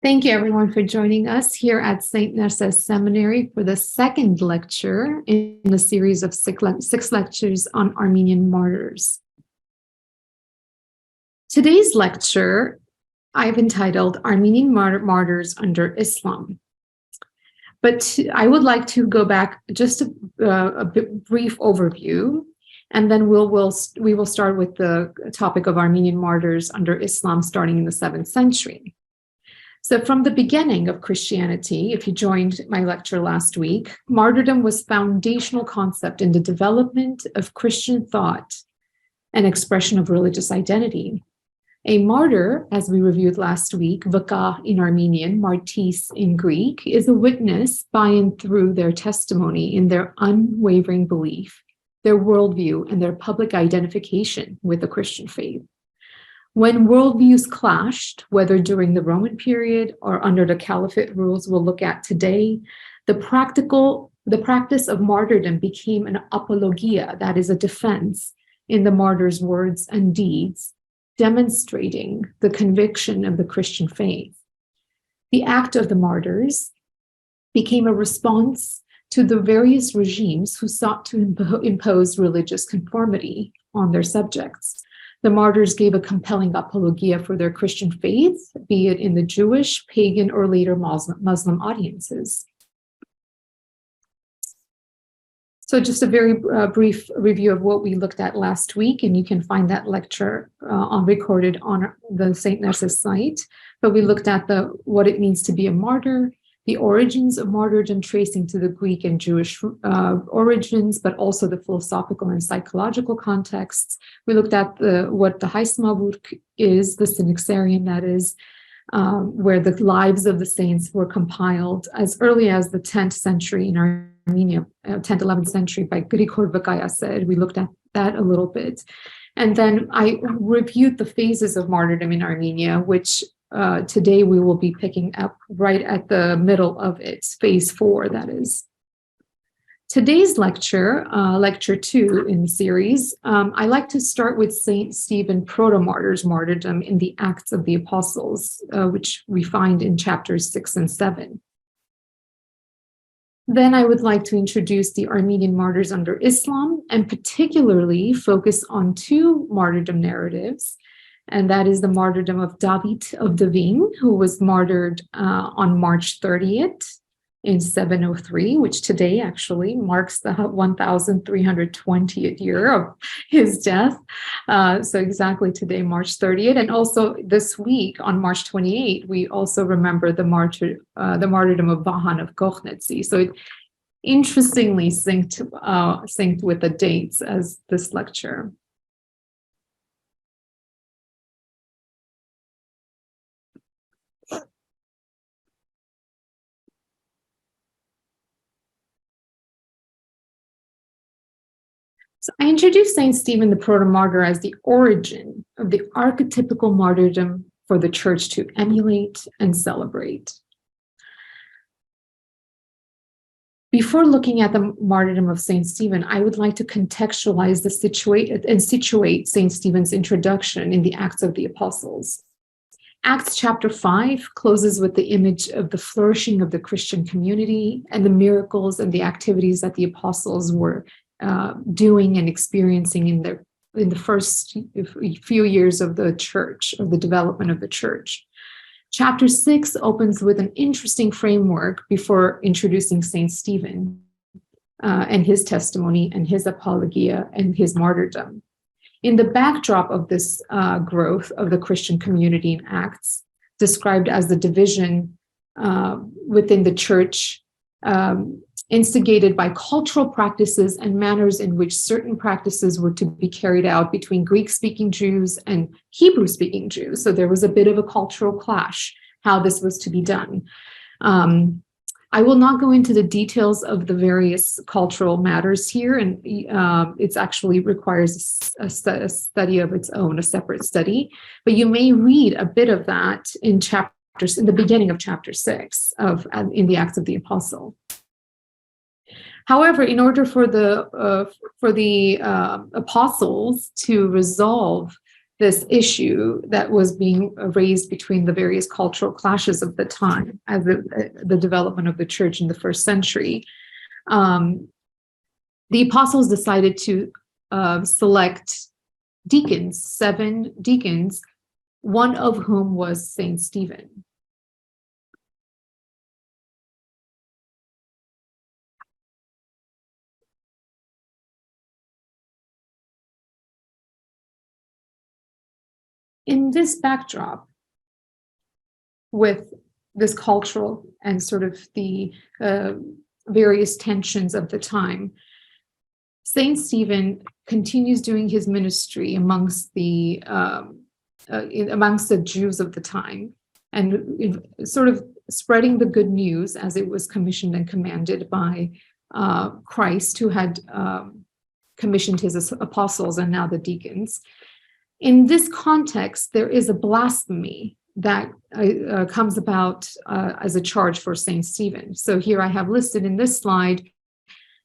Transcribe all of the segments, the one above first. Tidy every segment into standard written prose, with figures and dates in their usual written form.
Thank you, everyone, for joining us here at St. Nersess Seminary for the second lecture in the series of six lectures on Armenian martyrs. Today's lecture I've entitled Armenian Martyrs under Islam. But I would like to go back just a brief overview, and then we will start with the topic of Armenian martyrs under Islam starting in the 7th century. So from the beginning of Christianity, if you joined my lecture last week, martyrdom was a foundational concept in the development of Christian thought and expression of religious identity. A martyr, as we reviewed last week, vaka in Armenian, martis in Greek, is a witness by and through their testimony in their unwavering belief, their worldview, and their public identification with the Christian faith. When worldviews clashed, whether during the Roman period or under the Caliphate rules we'll look at today, the practice of martyrdom became an apologia, that is a defense, in the martyr's words and deeds, demonstrating the conviction of the Christian faith. The act of the martyrs became a response to the various regimes who sought to impose religious conformity on their subjects. The martyrs gave a compelling apologia for their Christian faith, be it in the Jewish, pagan, or later Muslim audiences. So just a very brief review of what we looked at last week, and you can find that lecture recorded on the St. Nersess site. But we looked at what it means to be a martyr, the origins of martyrdom tracing to the Greek and Jewish origins, but also the philosophical and psychological contexts. We looked at what the Haismavurk is, the Synaxarion, that is, where the lives of the saints were compiled as early as the 10th century in Armenia, 10th, 11th century by Grigor Vakaya. We looked at that a little bit. And then I reviewed the phases of martyrdom in Armenia, which today we will be picking up right at the middle of its phase 4, that is. Today's lecture, lecture 2 in the series, I like to start with St. Stephen Proto-Martyr's martyrdom in the Acts of the Apostles, which we find in chapters 6 and 7. Then I would like to introduce the Armenian martyrs under Islam and particularly focus on 2 martyrdom narratives. And that is the martyrdom of David of Devin, who was martyred on March 30th in 703, which today actually marks the 1320th year of his death. So exactly today, March 30th. And also this week on March 28th, we also remember the martyrdom of Vahan of Kochnetsi. So it interestingly synced with the dates as this lecture. So I introduced St. Stephen the Proto-Martyr as the origin of the archetypical martyrdom for the church to emulate and celebrate. Before looking at the martyrdom of St. Stephen, I would like to contextualize situate St. Stephen's introduction in the Acts of the Apostles. Acts chapter 5 closes with the image of the flourishing of the Christian community and the miracles and the activities that the apostles were doing and experiencing in the first few years of the church, of the development of the church. Chapter 6 opens with an interesting framework before introducing St. Stephen and his testimony and his apologia and his martyrdom. In the backdrop of this growth of the Christian community in Acts, described as the division within the church, instigated by cultural practices and manners in which certain practices were to be carried out between Greek-speaking Jews and Hebrew-speaking Jews. So there was a bit of a cultural clash, how this was to be done. I will not go into the details of the various cultural matters here, and it actually requires a study of its own, a separate study. But you may read a bit of that in the beginning of chapter 6 in the Acts of the Apostle. However, in order for the apostles to resolve this issue that was being raised between the various cultural clashes of the time as the development of the church in the first century. The apostles decided to select deacons, 7 deacons, one of whom was Saint Stephen. In this backdrop, with this cultural and sort of the various tensions of the time, Saint Stephen continues doing his ministry amongst the Jews of the time, and sort of spreading the good news as it was commissioned and commanded by Christ, who had commissioned his apostles and now the deacons. In this context, there is a blasphemy that comes about as a charge for Saint Stephen. So here I have listed in this slide,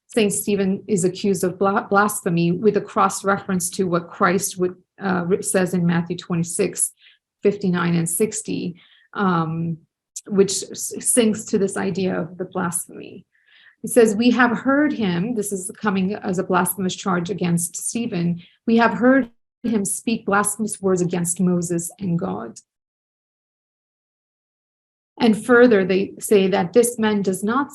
Saint Stephen is accused of blasphemy with a cross-reference to what Christ says in Matthew 26, 59 and 60, which sinks to this idea of the blasphemy. It says, we have heard him, this is coming as a blasphemous charge against Stephen, we have heard him speak blasphemous words against Moses and God. And further, they say that this man does not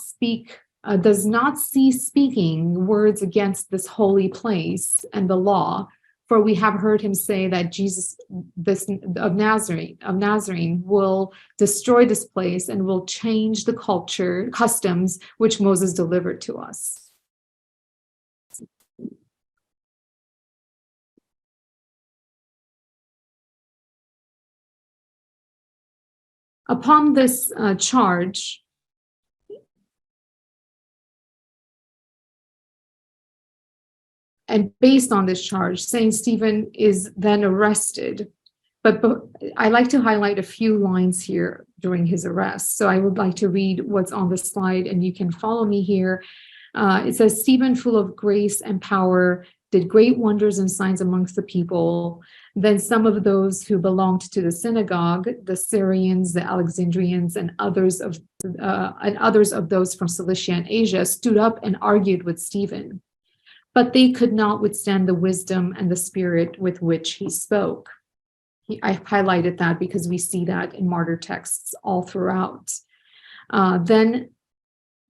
cease speaking words against this holy place and the law, for we have heard him say that Jesus of Nazarene will destroy this place and will change the customs which Moses delivered to us. Upon this charge, and based on this charge, Saint Stephen is then arrested. But I like to highlight a few lines here during his arrest. So I would like to read what's on the slide, and you can follow me here. It says, Stephen, full of grace and power, did great wonders and signs amongst the people. Then some of those who belonged to the synagogue, the Syrians, the Alexandrians, and others of those from Cilicia and Asia, stood up and argued with Stephen. But they could not withstand the wisdom and the spirit with which he spoke. I highlighted that because we see that in martyr texts all throughout. Then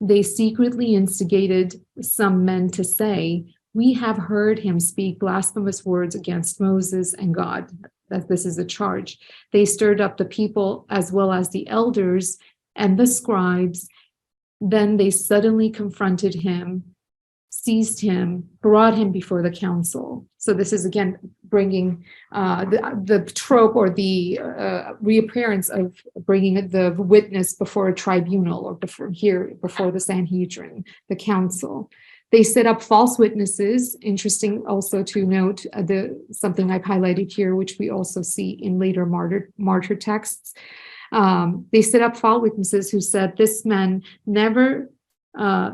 they secretly instigated some men to say, we have heard him speak blasphemous words against Moses and God, that this is a charge. They stirred up the people as well as the elders and the scribes. Then they suddenly confronted him, seized him, brought him before the council. So this is again bringing the trope or the reappearance of bringing the witness before a tribunal or before the Sanhedrin, the council. They set up false witnesses. Interesting also to note something I've highlighted here, which we also see in later martyr texts. They set up false witnesses who said, this man never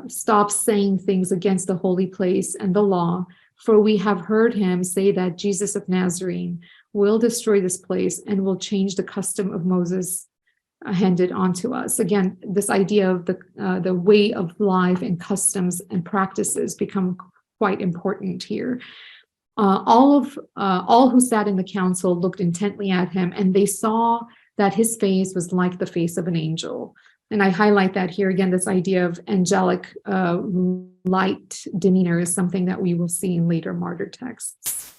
stops saying things against the holy place and the law, for we have heard him say that Jesus of Nazarene will destroy this place and will change the custom of Moses handed on to us. Again, this idea of the way of life and customs and practices become quite important here. All who sat in the council looked intently at him, and they saw that his face was like the face of an angel. And I highlight that here again, this idea of angelic light demeanor is something that we will see in later martyr texts.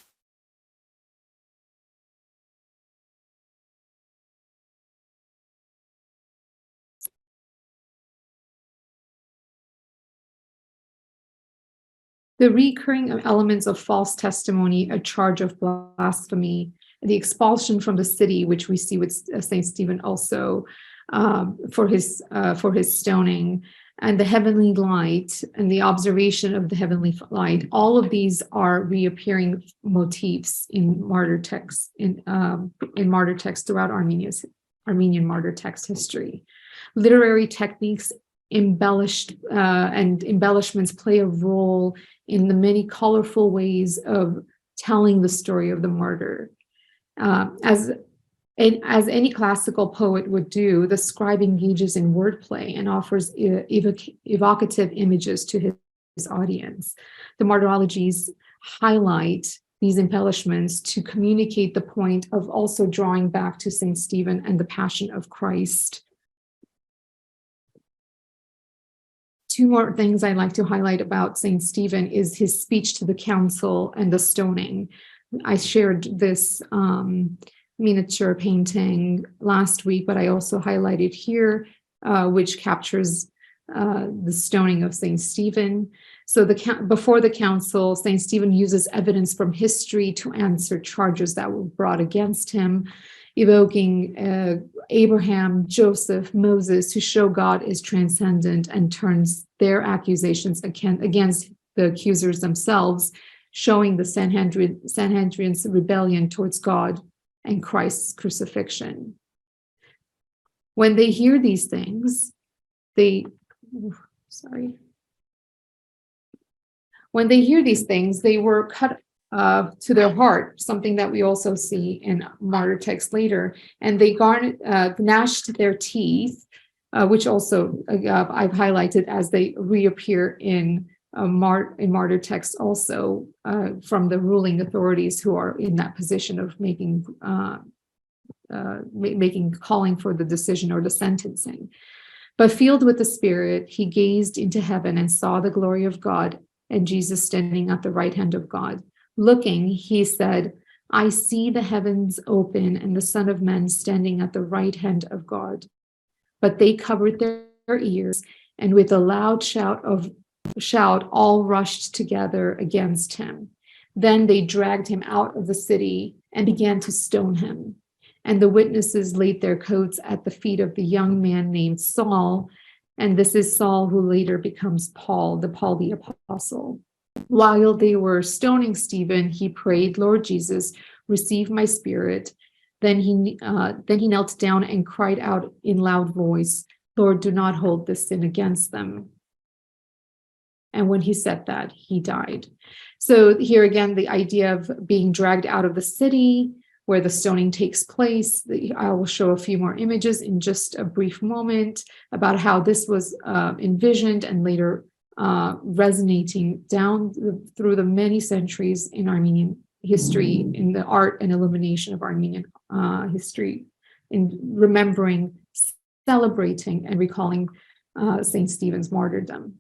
The recurring elements of false testimony, a charge of blasphemy, the expulsion from the city, which we see with Saint Stephen also for his stoning, and the heavenly light and the observation of the heavenly light. All of these are reappearing motifs in martyr texts in martyr texts throughout Armenian martyr text history. Literary techniques embellished and embellishments play a role in the many colorful ways of telling the story of the martyr. As any classical poet would do, the scribe engages in wordplay and offers evocative images to his audience. The martyrologies highlight these embellishments to communicate the point of also drawing back to St. Stephen and the Passion of Christ. Two more things I'd like to highlight about St. Stephen is his speech to the council and the stoning. I shared this miniature painting last week, but I also highlighted here, which captures the stoning of St. Stephen. So before the council, St. Stephen uses evidence from history to answer charges that were brought against him, evoking Abraham, Joseph, Moses, to show God is transcendent, and turns their accusations against the accusers themselves, showing the Sanhedrin's rebellion towards God and Christ's crucifixion. When they hear these things, when they hear these things, they were cut to their heart, something that we also see in martyr texts later, and they gnashed their teeth, which also I've highlighted as they reappear in martyr texts also from the ruling authorities who are in that position of calling for the decision or the sentencing. But filled with the Spirit, he gazed into heaven and saw the glory of God and Jesus standing at the right hand of God. Looking, he said, I see the heavens open and the Son of Man standing at the right hand of God. But they covered their ears, and with a loud shout, all rushed together against him. Then they dragged him out of the city and began to stone him. And the witnesses laid their coats at the feet of the young man named Saul. And this is Saul who later becomes Paul the Apostle. While they were stoning Stephen, he prayed, Lord Jesus, receive my spirit. Then he knelt down and cried out in loud voice, Lord, do not hold this sin against them. And when he said that, he died. So here again, the idea of being dragged out of the city where the stoning takes place. I will show a few more images in just a brief moment about how this was envisioned and later resonating down through the many centuries in Armenian history, in the art and illumination of Armenian history, in remembering, celebrating, and recalling St. Stephen's martyrdom.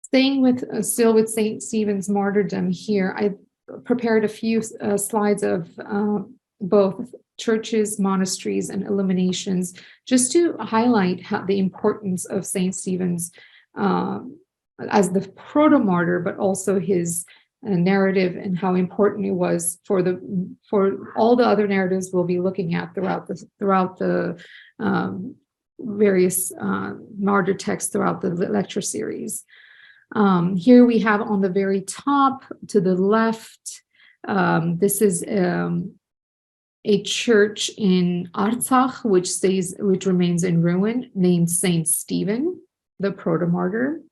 Staying still with St. Stephen's martyrdom here, I prepared a few slides of both churches, monasteries, and illuminations, just to highlight the importance of St. Stephen's as the proto-martyr, but also his narrative and how important it was for all the other narratives we'll be looking at throughout the various martyr texts throughout the lecture series. Here we have on the very top to the left, this is a church in Artsakh, which remains in ruin, named Saint Stephen, the proto-martyr.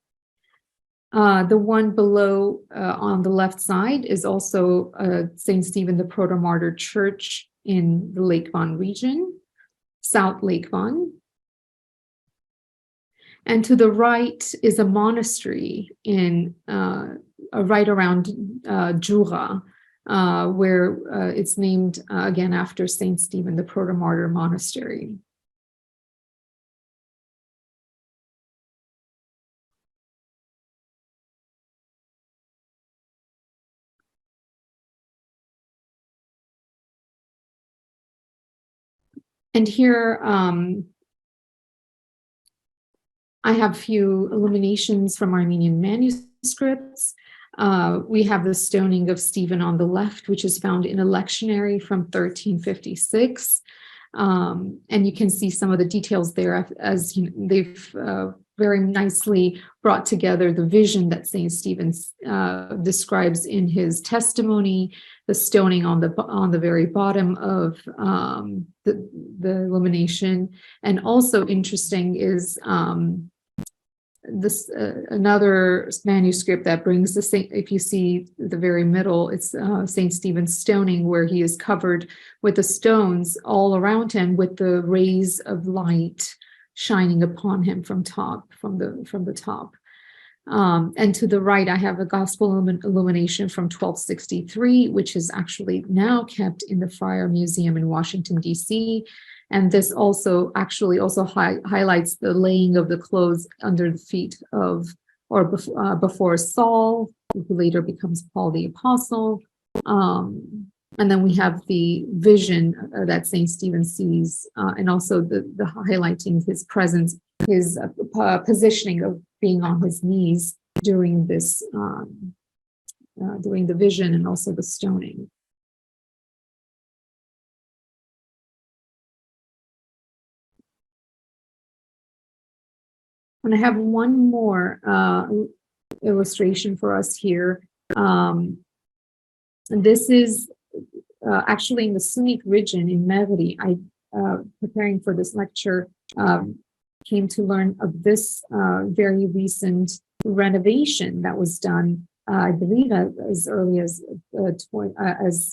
The one below on the left side is also Saint Stephen, the proto-martyr church in the Lake Van region, South Lake Van. And to the right is a monastery in right around Jura, where it's named again after Saint Stephen, the proto-martyr monastery. And here I have a few illuminations from Armenian manuscripts. We have the stoning of Stephen on the left, which is found in a lectionary from 1356. And you can see some of the details there as they've very nicely brought together the vision that St. Stephen describes in his testimony, the stoning on the very bottom of the illumination. And also interesting is this another manuscript that brings the same. If you see the very middle, it's St. Stephen's stoning, where he is covered with the stones all around him, with the rays of light shining upon him from the top. And to the right, I have a gospel illumination from 1263, which is actually now kept in the Friar Museum in Washington, D.C. And this also highlights the laying of the clothes under the feet of, or before Saul, who later becomes Paul the Apostle. And then we have the vision that St. Stephen sees, and also the highlighting his presence, his positioning of being on his knees during this, during the vision and also the stoning. And I have one more illustration for us here. And this is actually in the Sunnic region in Mevri. I, preparing for this lecture, came to learn of this very recent renovation that was done, I believe, as early as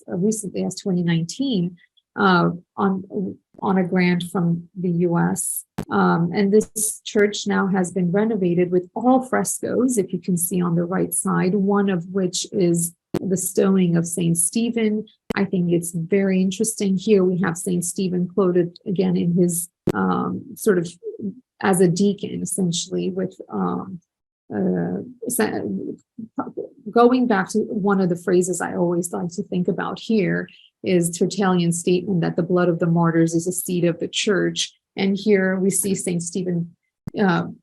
recently as 2019, on a grant from the U.S. And this church now has been renovated with all frescoes, if you can see on the right side, one of which is the stoning of St. Stephen. I think it's very interesting. Here we have St. Stephen quoted again in his sort of as a deacon, essentially, with going back to one of the phrases I always like to think about here is Tertullian's statement that the blood of the martyrs is a seed of the church. And here we see St. Stephen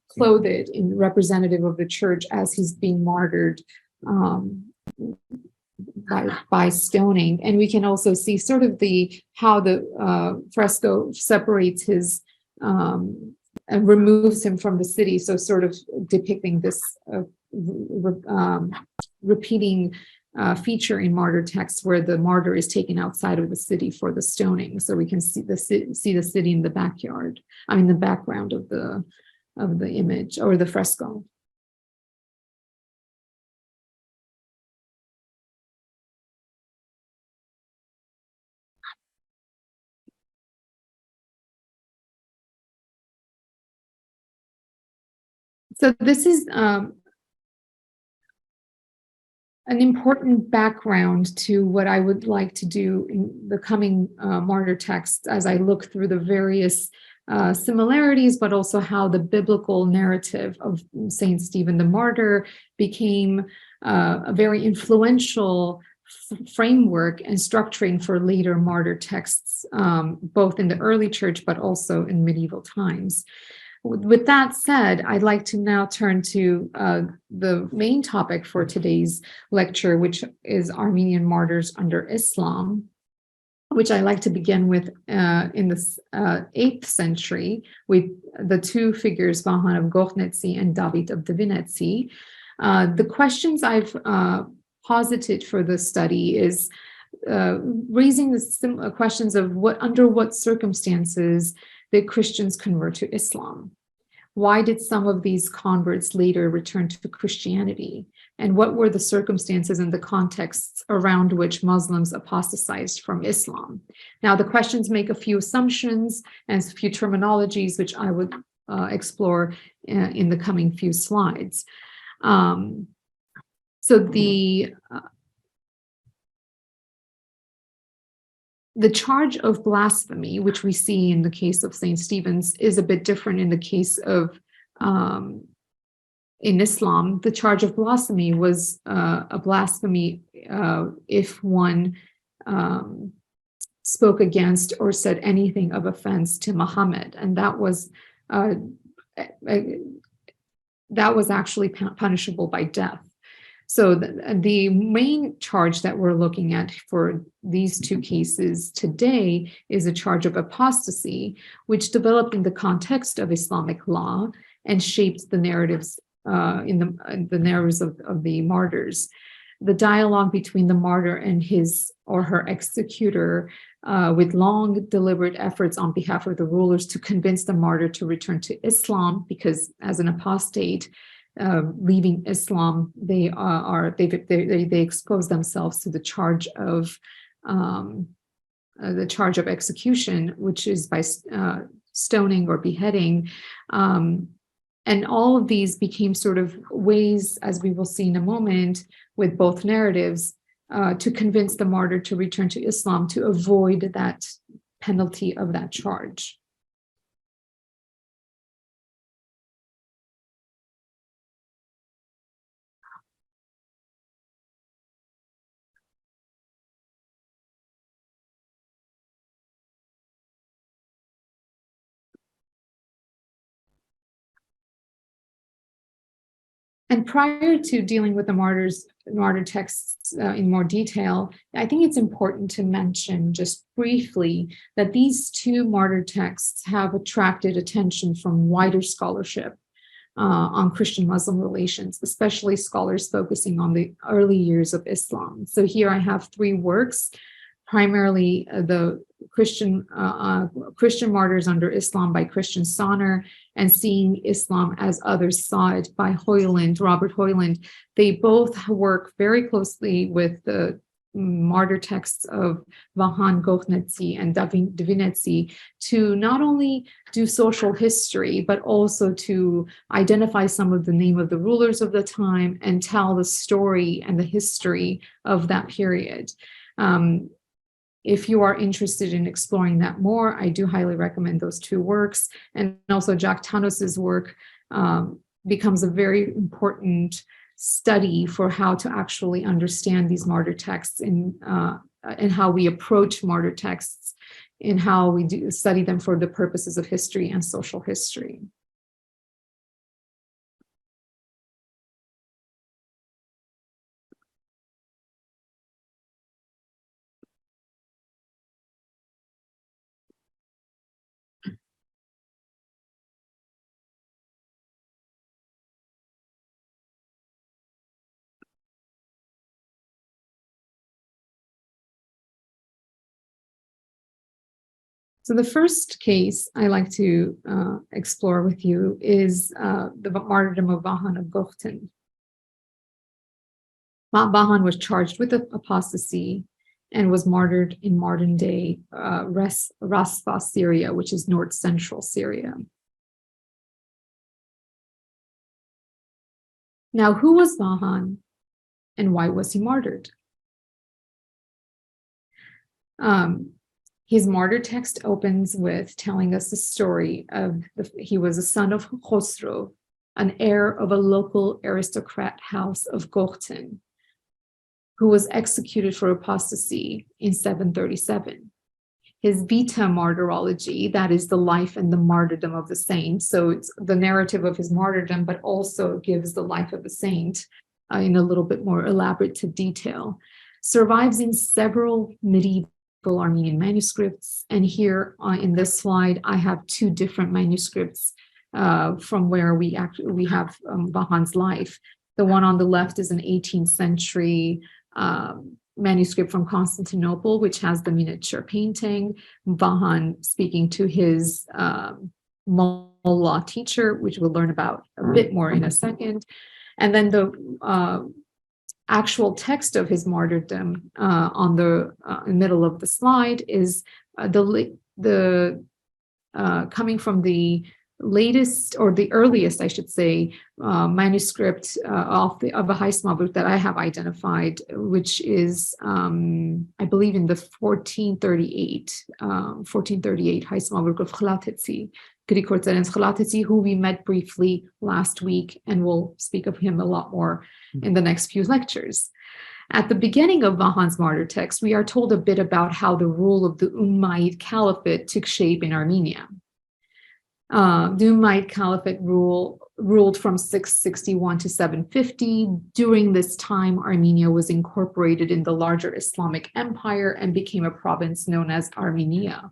clothed in representative of the church as he's being martyred by stoning. And we can also see sort of how the fresco separates his and removes him from the city. So sort of depicting this repeating feature in martyr texts where the martyr is taken outside of the city for the stoning. So we can see the city in the backyard, I mean the background of the image or the fresco. So this is an important background to what I would like to do in the coming martyr texts as I look through the various similarities, but also how the biblical narrative of Saint Stephen the Martyr became a very influential framework and structuring for later martyr texts, both in the early church, but also in medieval times. With that said, I'd like to now turn to the main topic for today's lecture, which is Armenian martyrs under Islam, which I like to begin with in the 8th century with the two figures, Vahan of Gohnetsi and David of Divinetsi. The questions I've posited for the study is raising the questions of under what circumstances did Christians convert to Islam? Why did some of these converts later return to Christianity? And what were the circumstances and the contexts around which Muslims apostatized from Islam? Now, the questions make a few assumptions and a few terminologies, which I would explore in the coming few slides. So the charge of blasphemy, which we see in the case of St. Stephen's, is a bit different in the case of, in Islam. The charge of blasphemy was a blasphemy if one spoke against or said anything of offense to Muhammad. And that was actually punishable by death. So the main charge that we're looking at for these two cases today is a charge of apostasy, which developed in the context of Islamic law and shaped the narratives in the narratives of the martyrs. The dialogue between the martyr and his or her executor, with long, deliberate efforts on behalf of the rulers to convince the martyr to return to Islam, because as an apostate, leaving Islam, they expose themselves to the charge of execution, which is by stoning or beheading. And all of these became sort of ways, as we will see in a moment, with both narratives, to convince the martyr to return to Islam to avoid that penalty of that charge. And prior to dealing with the martyr texts in more detail, I think it's important to mention just briefly that these two martyr texts have attracted attention from wider scholarship on Christian-Muslim relations, especially scholars focusing on the early years of Islam. So here I have three works, primarily the Christian Martyrs under Islam by Christian Sonner, and Seeing Islam as Others Saw It by Robert Hoyland. They both work very closely with the martyr texts of Vahan Gokhnetsi and Divinetsi to not only do social history, but also to identify some of the name of the rulers of the time and tell the story and the history of that period. If you are interested in exploring that more, I do highly recommend those two works. And also Jack Tanos's work becomes a very important study for how to actually understand these martyr texts and how we approach martyr texts and how we study them for the purposes of history and social history. So the first case I like to explore with you is the martyrdom of Vahan of Gochten. Vahan was charged with apostasy and was martyred in modern-day Rasfa, Syria, which is north-central Syria. Now, who was Vahan and why was he martyred? His martyr text opens with telling us the story of he was a son of Khosrow, an heir of a local aristocrat house of Gochten, who was executed for apostasy in 737. His Vita Martyrology, that is the life and the martyrdom of the saint. So it's the narrative of his martyrdom, but also gives the life of the saint in a little bit more elaborate detail, survives in several medieval Armenian manuscripts. And here in this slide, I have two different manuscripts from where we have Vahan's life. The one on the left is an 18th century manuscript from Constantinople, which has the miniature painting, Vahan speaking to his mullah teacher, which we'll learn about a bit more in a second. And then the actual text of his martyrdom on the middle of the slide is coming from the latest, or the earliest, I should say, manuscript of a Haismavur that I have identified, which is, I believe, in the 1438 Haismavur of Khalatetsi, Grigor Tzeren's Khalatetsi, who we met briefly last week, and we'll speak of him a lot more in the next few lectures. At the beginning of Vahan's martyr text, we are told a bit about how the rule of the Umayyad Caliphate took shape in Armenia. The Umayyad Caliphate ruled from 661 to 750. During this time, Armenia was incorporated in the larger Islamic empire and became a province known as Armenia.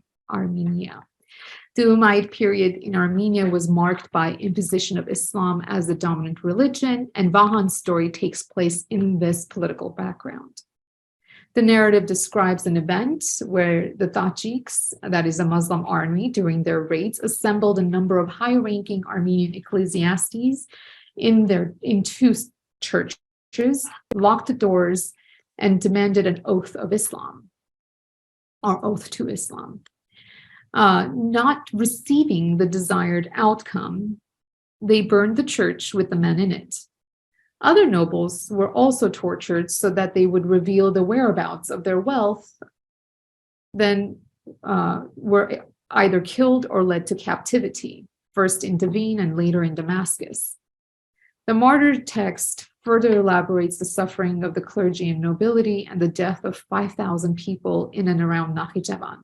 The Umayyad period in Armenia was marked by imposition of Islam as the dominant religion, and Vahan's story takes place in this political background. The narrative describes an event where the Tajiks, that is a Muslim army, during their raids, assembled a number of high-ranking Armenian ecclesiastes in two churches, locked the doors, and demanded an oath of Islam, or oath to Islam. Not receiving the desired outcome, they burned the church with the men in it. Other nobles were also tortured so that they would reveal the whereabouts of their wealth, then were either killed or led to captivity, first in Devine and later in Damascus. The martyr text further elaborates the suffering of the clergy and nobility and the death of 5,000 people in and around Nakhichevan.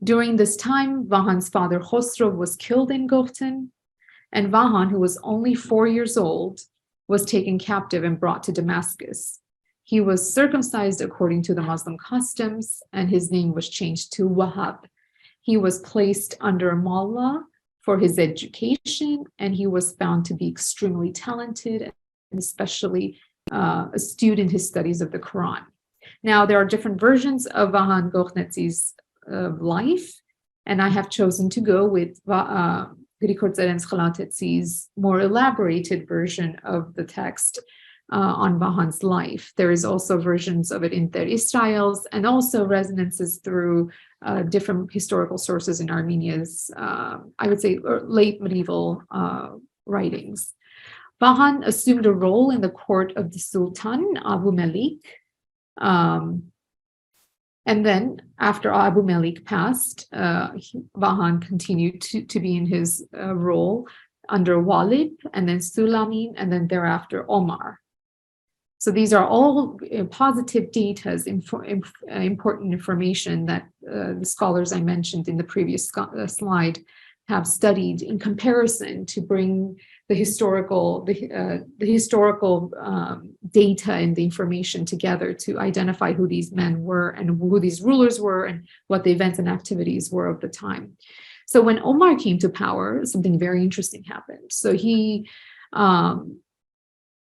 During this time, Vahan's father Khosrov was killed in Gokhtin, and Vahan, who was only 4 years old, was taken captive and brought to Damascus. He was circumcised according to the Muslim customs, and his name was changed to Wahab. He was placed under a mullah for his education, and he was found to be extremely talented and especially astute in his studies of the Quran. Now, there are different versions of Vahan Gokhnetzi's life, and I have chosen to go with Grigor Dzeren's Khalatetzi's more elaborated version of the text on Vahan's life. There is also versions of it in Der Israel's, and also resonances through different historical sources in Armenia's, I would say, late medieval writings. Vahan assumed a role in the court of the Sultan, Abu Malik. And then after Abu Malik passed, Vahan continued to be in his role under Walid, and then Sulamin, and then thereafter Omar. So these are all positive data, important information that the scholars I mentioned in the previous slide have studied in comparison to bring the historical data and the information together to identify who these men were and who these rulers were and what the events and activities were of the time. So when Omar came to power, something very interesting happened. So he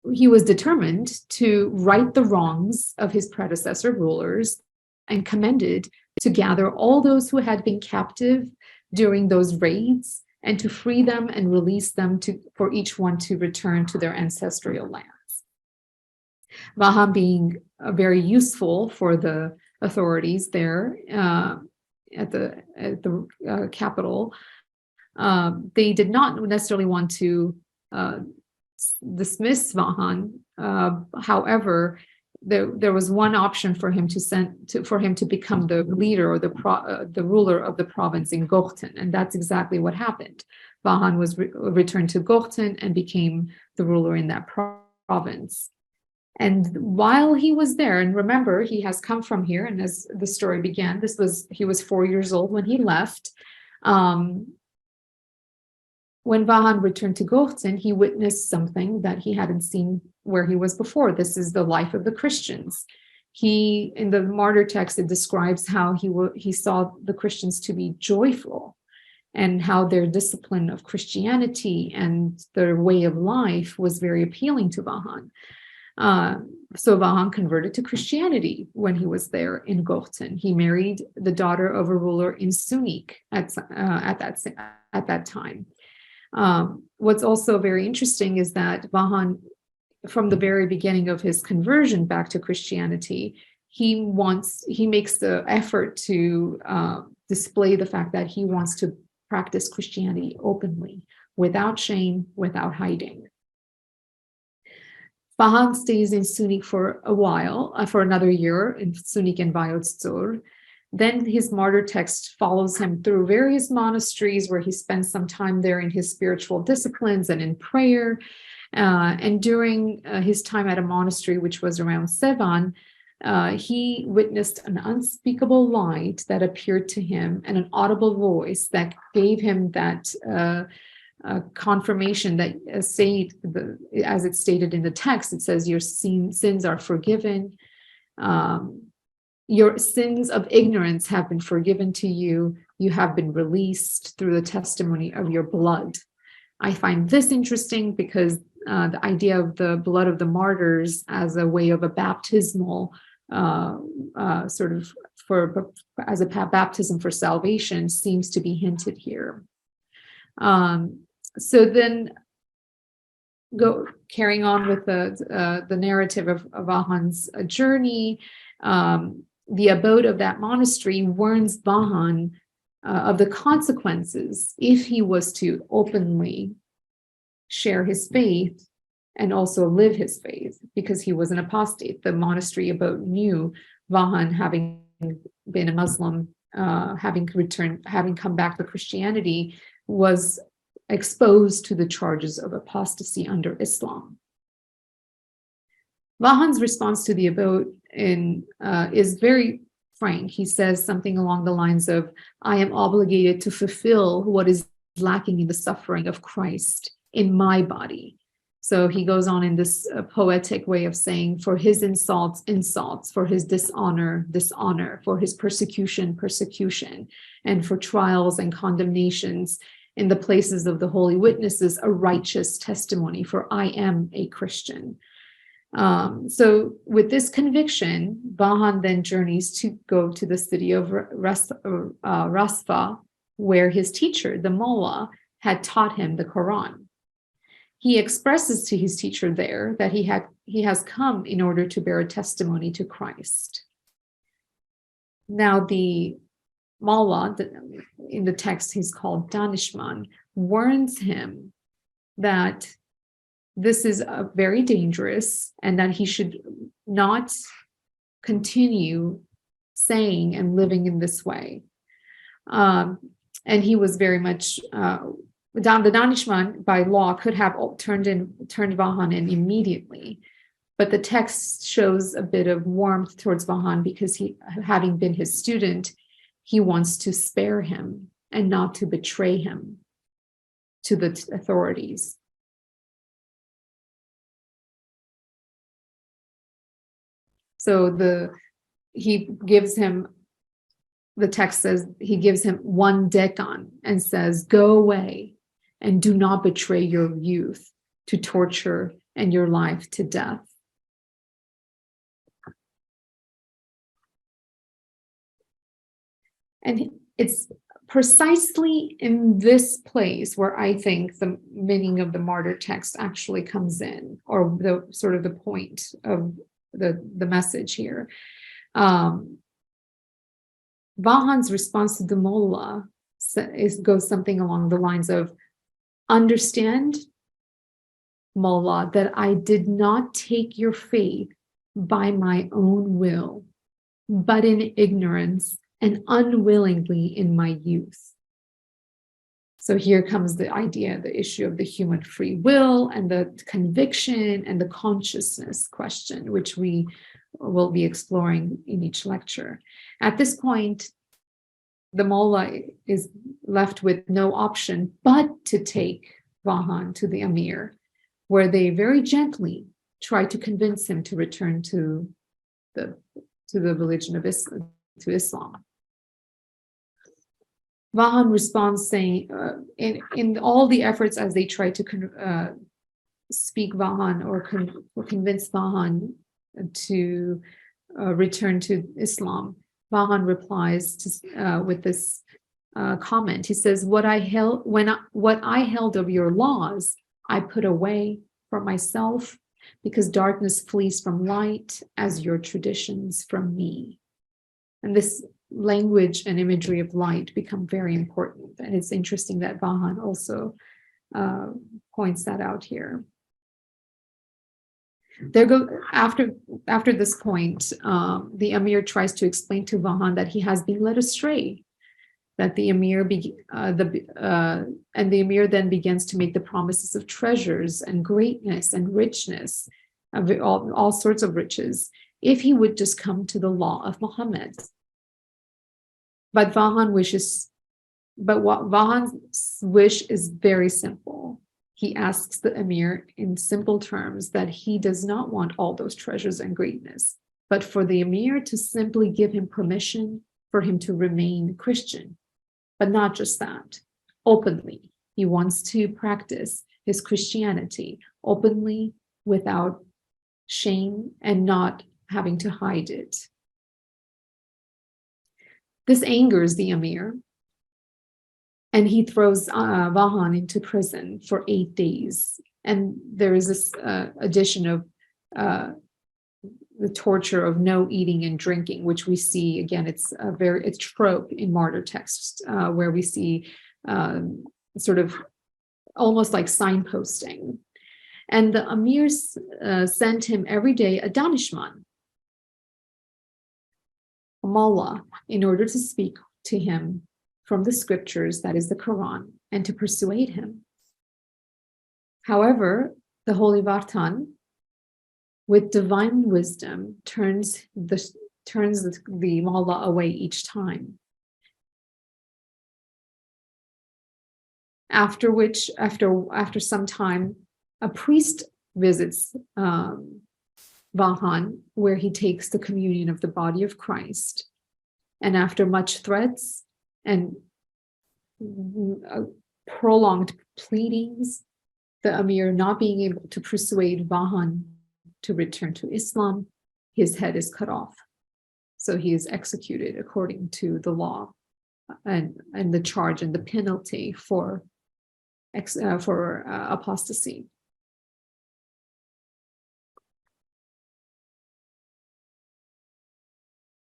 was determined to right the wrongs of his predecessor rulers and commended to gather all those who had been captive during those raids and to free them and release them for each one to return to their ancestral lands. Vahan being very useful for the authorities there at the capital, they did not necessarily want to dismiss Vahan. However, there was one option for him to become the leader or the ruler of the province in Gokhtin, and that's exactly what happened. Vahan was returned to Gokhtin and became the ruler in that province. And while he was there, and remember, he has come from here, and as the story began, he was 4 years old when he left. When Vahan returned to Gokhtin, he witnessed something that he hadn't seen where he was before. This is the life of the Christians. In the martyr text, it describes how he saw the Christians to be joyful and how their discipline of Christianity and their way of life was very appealing to Vahan. So Vahan converted to Christianity when he was there in Gokhtin. He married the daughter of a ruler in Sunik at that time. What's also very interesting is that Vahan, from the very beginning of his conversion back to Christianity, he makes the effort to display the fact that he wants to practice Christianity openly, without shame, without hiding. Vahan stays in Sunik for a while, for another year in Sunik and Vayotzur. Then his martyr text follows him through various monasteries where he spends some time there in his spiritual disciplines and in prayer. And during his time at a monastery, which was around Sevan, he witnessed an unspeakable light that appeared to him and an audible voice that gave him that confirmation that, as it's stated in the text, it says, your sins are forgiven. Your sins of ignorance have been forgiven to you. you have been released through the testimony of your blood. I find this interesting because the idea of the blood of the martyrs as a way of a baptismal sort of as a baptism for salvation seems to be hinted here. So then carrying on with the narrative of Vahan's journey, the abode of that monastery warns Vahan of the consequences if he was to openly share his faith and also live his faith, because he was an apostate. The monastery abode knew Vahan, having been a Muslim, having come back to Christianity, was exposed to the charges of apostasy under Islam. Vahan's response to the abode is very frank. He says something along the lines of, I am obligated to fulfill what is lacking in the suffering of Christ in my body. So he goes on in this poetic way of saying, for his insults, insults, for his dishonor, dishonor, for his persecution, persecution, and for trials and condemnations in the places of the holy witnesses, a righteous testimony, for I am a Christian. So with this conviction, Vahan then journeys to go to the city of Rasfa, where his teacher, the mullah, had taught him the Quran. He expresses to his teacher there that he has come in order to bear a testimony to Christ. Now the mullah, in the text he's called Danishman, warns him that this is very dangerous and that he should not continue saying and living in this way. And he was very much, the Danishman by law could have turned Vahan in immediately, but the text shows a bit of warmth towards Vahan because he, having been his student, he wants to spare him and not to betray him to the authorities. So the text says he gives him one dekan and says, go away and do not betray your youth to torture and your life to death. And it's precisely in this place where I think the meaning of the martyr text actually comes in, or the sort of the point of the message here. Vahan's response to the mullah goes something along the lines of, understand, mullah, that I did not take your faith by my own will, but in ignorance and unwillingly in my youth. So here comes the idea, the issue of the human free will and the conviction and the consciousness question, which we will be exploring in each lecture. At this point, the mullah is left with no option but to take Vahan to the emir, where they very gently try to convince him to return to the religion of Islam, to Islam. Vahan responds saying, in all the efforts as they try to speak Vahan or convince Vahan to return to Islam, Vahan replies with this comment. He says, what I held of your laws, I put away for myself, because darkness flees from light as your traditions from me. And this language and imagery of light become very important. And it's interesting that Vahan also points that out here. After this point, the emir tries to explain to Vahan that he has been led astray, that the emir and the emir then begins to make the promises of treasures and greatness and richness, of all sorts of riches, if he would just come to the law of Muhammad. But Vahan's wish is very simple. He asks the emir in simple terms that he does not want all those treasures and greatness, but for the emir to simply give him permission for him to remain Christian, But not just that, openly. He wants to practice his Christianity openly, without shame, and not having to hide it. This angers the Emir, and he throws Vahan into prison for 8 days. And there is this addition of the torture of no eating and drinking, which we see again. It's a trope in martyr texts, where we see sort of almost like signposting. And the emirs sent him every day a danishman, a mullah, in order to speak to him from the scriptures, that is the Quran, and to persuade him. However, the Holy Vartan, with divine wisdom, turns the mullah away each time. After which, after some time, a priest visits Vahan, where he takes the communion of the body of Christ. And after much threats and prolonged pleadings, the Emir not being able to persuade Vahan to return to Islam, his head is cut off. So he is executed according to the law, and the charge and the penalty for apostasy.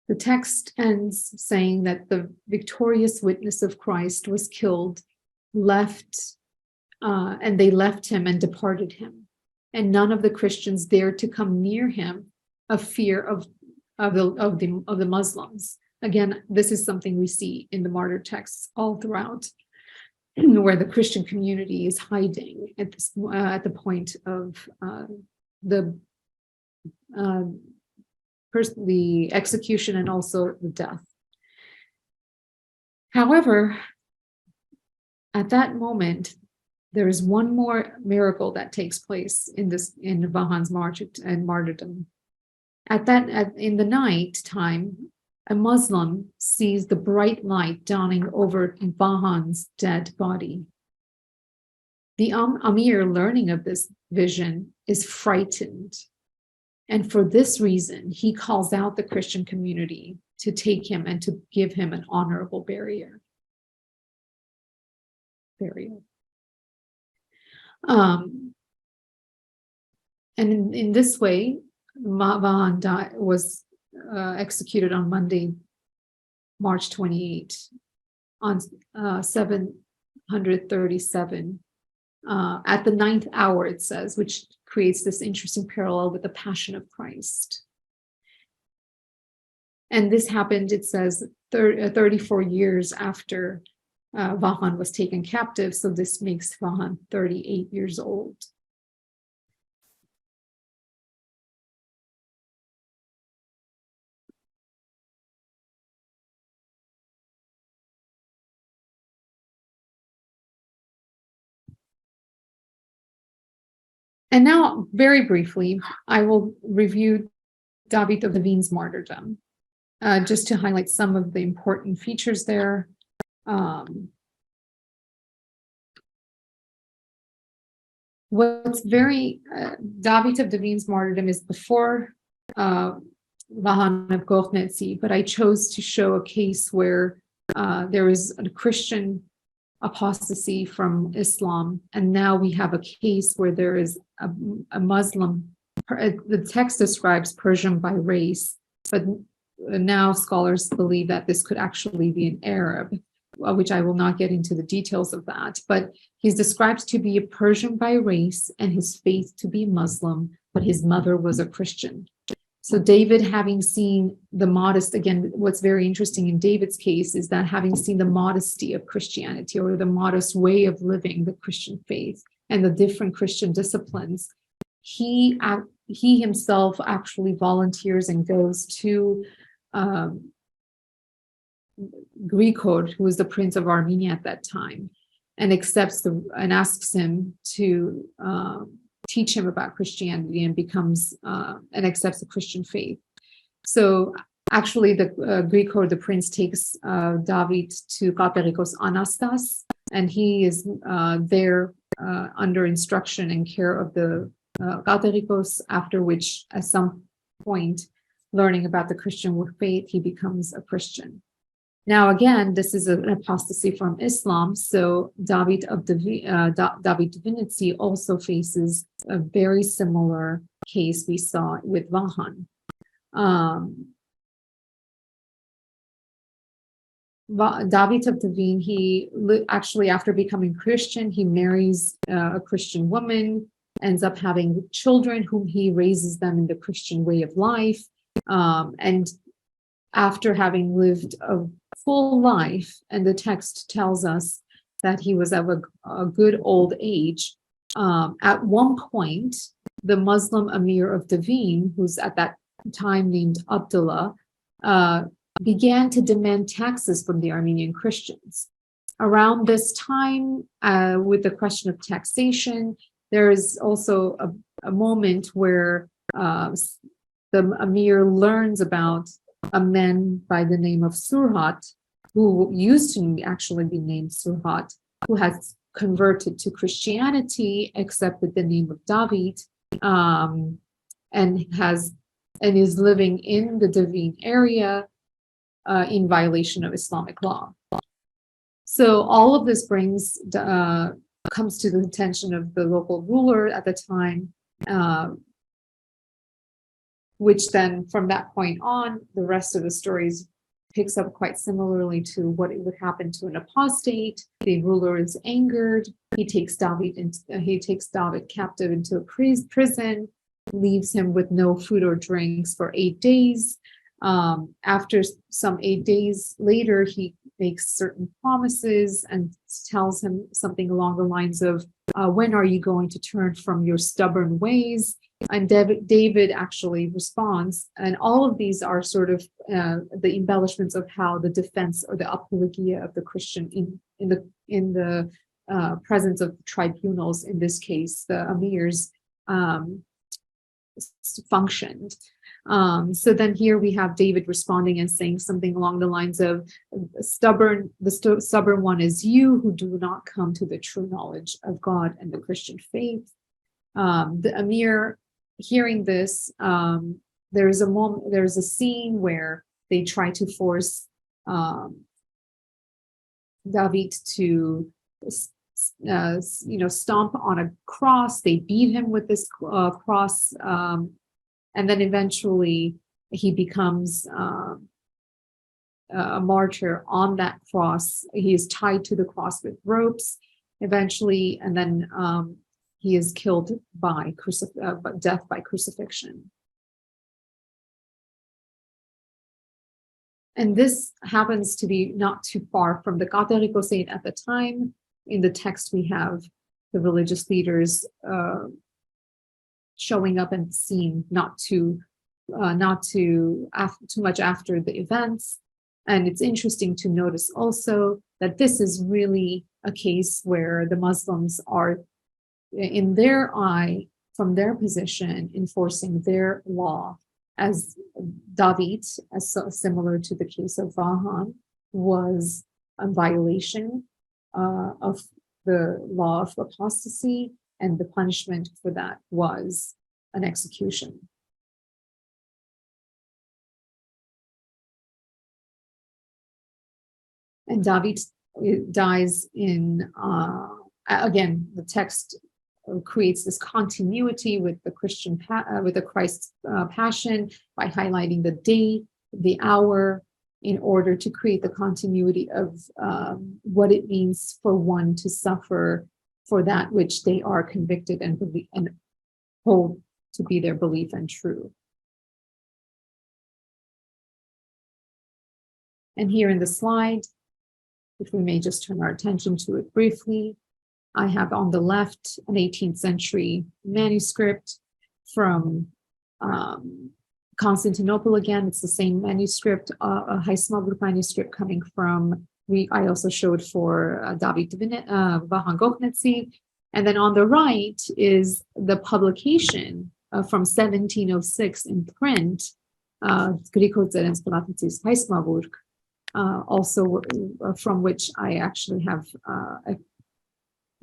The text ends saying that the victorious witness of Christ was killed, and they left him and departed him. And none of the Christians dared to come near him of fear of the Muslims. Again, this is something we see in the martyr texts all throughout, where the Christian community is hiding at the point of the execution and also the death. However, at that moment, there is one more miracle that takes place in Vahan's martyrdom. In the night time, a Muslim sees the bright light dawning over Vahan's dead body. The Amir, learning of this vision, is frightened. And for this reason, he calls out the Christian community to take him and to give him an honorable burial. And in this way, Vahan was executed on Monday, March 28, on 737, at the 9th hour, it says, which creates this interesting parallel with the Passion of Christ. And this happened, it says, 34 years after Vahan was taken captive. So this makes Vahan 38 years old. And now, very briefly, I will review David of the Wien's martyrdom, just to highlight some of the important features there. What's very, David of the Wien's martyrdom is before Vahan of Gornetsi, but I chose to show a case where there is a Christian apostasy from Islam, and now we have a case where there is a Muslim. The text describes Persian by race, but now scholars believe that this could actually be an Arab, which I will not get into the details of that. But he's described to be a Persian by race and his faith to be Muslim, but his mother was a Christian. So David, having seen the again, what's very interesting in David's case is that having seen the modesty of Christianity, or the modest way of living the Christian faith and the different Christian disciplines, he himself actually volunteers and goes to Grigor, who was the prince of Armenia at that time, and asks him to teach him about Christianity, and becomes and accepts the Christian faith. So Actually, the Greek or the prince takes David to Katerikos Anastas, and he is there under instruction and care of the Katerikos, after which, at some point, learning about the Christian faith, he becomes a Christian. Now, again, this is an apostasy from Islam, so David Divinity also faces a very similar case we saw with Vahan. David of Divine, he actually, after becoming Christian, he marries a Christian woman, ends up having children whom he raises them in the Christian way of life. And after having lived a full life, and the text tells us that he was of a good old age, at one point, the Muslim Emir of Divine, who's at that time named Abdullah, began to demand taxes from the Armenian Christians. Around this time, with the question of taxation, there is also a moment where the Emir learns about a man by the name of Surhat, who used to actually be named Surhat, who has converted to Christianity, accepted the name of David, and is living in the Divine area in violation of Islamic law. So all of this comes to the attention of the local ruler at the time, which then, from that point on, the rest of the stories picks up quite similarly to what it would happen to an apostate. The ruler is angered. He takes David captive into a prison, leaves him with no food or drinks for 8 days. After some 8 days later, he makes certain promises and tells him something along the lines of, when are you going to turn from your stubborn ways? And David actually responds, and all of these are sort of the embellishments of how the defense or the apologia of the Christian in the presence of tribunals, in this case the emirs, functioned. So then here we have David responding and saying something along the lines of, the stubborn one is you, who do not come to the true knowledge of God and the Christian faith. The emir, hearing this, there's a scene where they try to force David to stomp on a cross. They beat him with this cross, and then eventually he becomes a martyr on that cross. He is tied to the cross with ropes eventually, and then he is killed by death by crucifixion. And this happens to be not too far from the Kateriko saint at the time. In the text, we have the religious leaders showing up and seen not too much after the events. And it's interesting to notice also that this is really a case where the Muslims are, in their eye, from their position, enforcing their law, as David, similar to the case of Vahan, was a violation of the law of apostasy, and the punishment for that was an execution. And David dies in, again, the text creates this continuity with the with the Christ's passion by highlighting the day, the hour, in order to create the continuity of what it means for one to suffer for that which they are convicted and hold to be their belief and true. And here in the slide, if we may just turn our attention to it briefly, I have on the left an 18th century manuscript from Constantinople again. It's the same manuscript, a high smuggled manuscript coming from, I also showed for David Vahan Gokhnetsi. And then on the right is the publication from 1706 in print Grikodzerens Platensis Heismaburg, also from which I actually have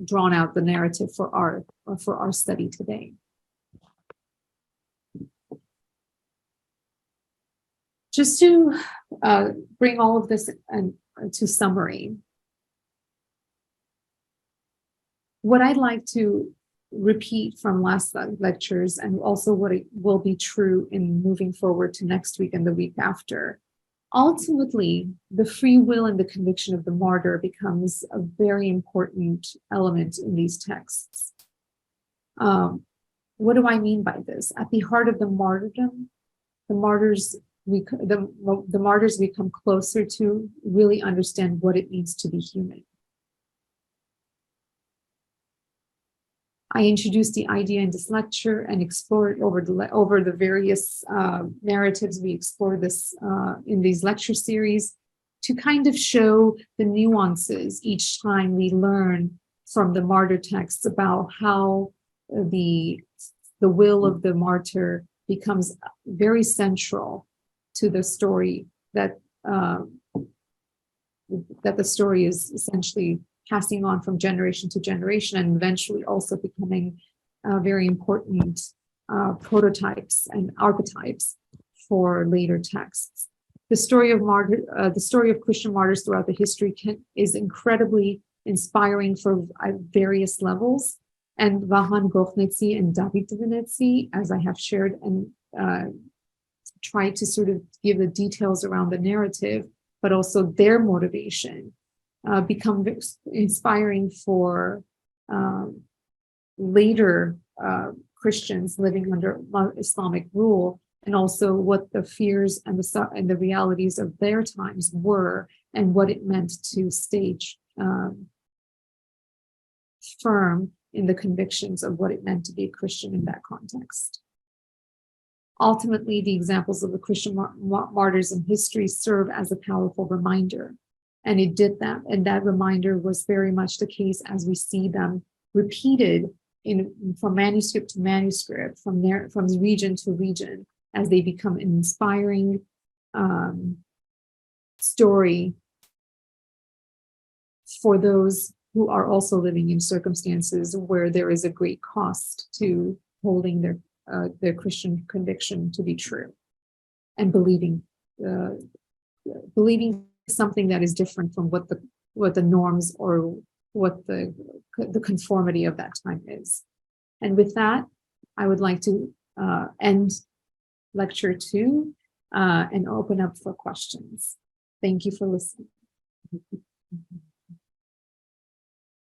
drawn out the narrative for our study today. Just to bring all of this to summary, what I'd like to repeat from last lectures, and also what it will be true in moving forward to next week and the week after, ultimately, the free will and the conviction of the martyr becomes a very important element in these texts. What do I mean by this? At the heart of the martyrdom, the martyrs become closer to really understand what it means to be human. I introduced the idea in this lecture and explored over the various narratives we explore this in these lecture series to kind of show the nuances each time we learn from the martyr texts about how the will of the martyr becomes very central to the story, that the story is essentially passing on from generation to generation, and eventually also becoming very important prototypes and archetypes for later texts. The story of Christian martyrs throughout the history is incredibly inspiring for various levels. And Vahan Gochnetsi and David Dvinetsi, as I have shared and tried to sort of give the details around the narrative, but also their motivation, become inspiring for later Christians living under Islamic rule, and also what the fears and the realities of their times were, and what it meant to stay firm in the convictions of what it meant to be a Christian in that context. Ultimately, the examples of the Christian martyrs in history serve as a powerful reminder. And it did that. And that reminder was very much the case as we see them repeated from manuscript to manuscript, from region to region, as they become an inspiring story for those who are also living in circumstances where there is a great cost to holding their Christian conviction to be true, and believing something that is different from what the norms or what the conformity of that time is. And with that, I would like to end lecture 2 and open up for questions. Thank you for listening.